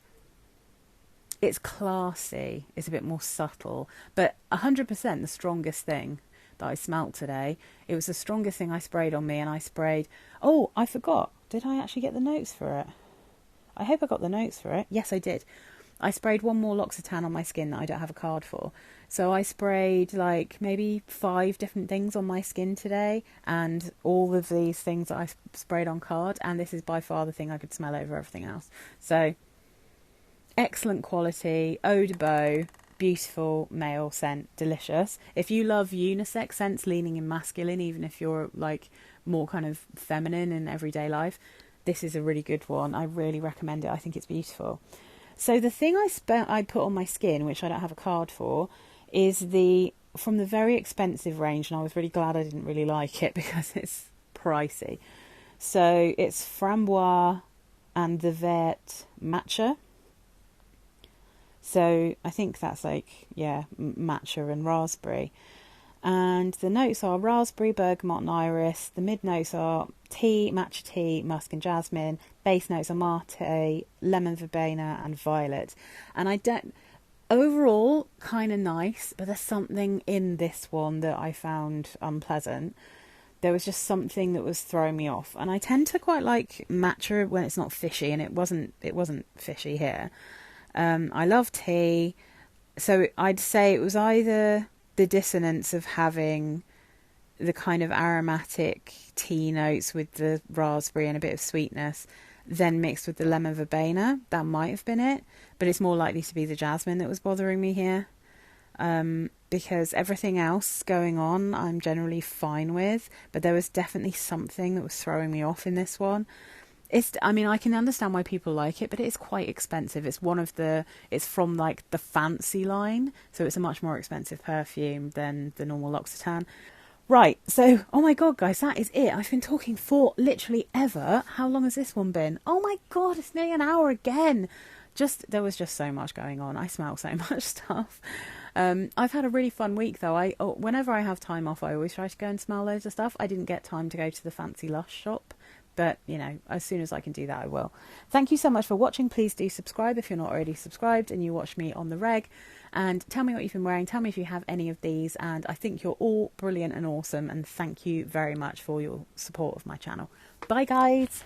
it's classy, it's a bit more subtle, but 100% the strongest thing that I smelt today. It was the strongest thing I sprayed on me, and I sprayed... Oh, I forgot. Did I actually get the notes for it? I hope I got the notes for it. Yes, I did. I sprayed one more L'Occitane on my skin that I don't have a card for. So I sprayed like maybe 5 different things on my skin today, and all of these things that I sprayed on card, and this is by far the thing I could smell over everything else. So... excellent quality, Eau de Baux, beautiful male scent, delicious. If you love unisex scents leaning in masculine, even if you're like more kind of feminine in everyday life, this is a really good one. I really recommend it. I think it's beautiful. So the thing I put on my skin, which I don't have a card for, is from the very expensive range, and I was really glad I didn't really like it because it's pricey. So it's Framboise and the Vert Matcha. So I think that's like, yeah, matcha and raspberry. And the notes are raspberry, bergamot and iris. The mid notes are tea, matcha tea, musk and jasmine. Base notes are mate, lemon verbena and violet. And overall, kind of nice, but there's something in this one that I found unpleasant. There was just something that was throwing me off. And I tend to quite like matcha when it's not fishy, and it wasn't fishy here. I love tea, so I'd say it was either the dissonance of having the kind of aromatic tea notes with the raspberry and a bit of sweetness, then mixed with the lemon verbena. That might have been it, but it's more likely to be the jasmine that was bothering me here. Because everything else going on I'm generally fine with, but there was definitely something that was throwing me off in this one. I mean, I can understand why people like it, but it is quite expensive. It's from like the fancy line, so it's a much more expensive perfume than the normal L'Occitane. Right, so, oh my god, guys, that is it. I've been talking for literally ever. How long has this one been? Oh my god, it's nearly an hour again. There was just so much going on. I smell so much stuff. I've had a really fun week, though. Whenever I have time off, I always try to go and smell loads of stuff. I didn't get time to go to the fancy Lush shop, but, you know, as soon as I can do that, I will. Thank you so much for watching. Please do subscribe if you're not already subscribed and you watch me on the reg. And tell me what you've been wearing. Tell me if you have any of these. And I think you're all brilliant and awesome. And thank you very much for your support of my channel. Bye, guys.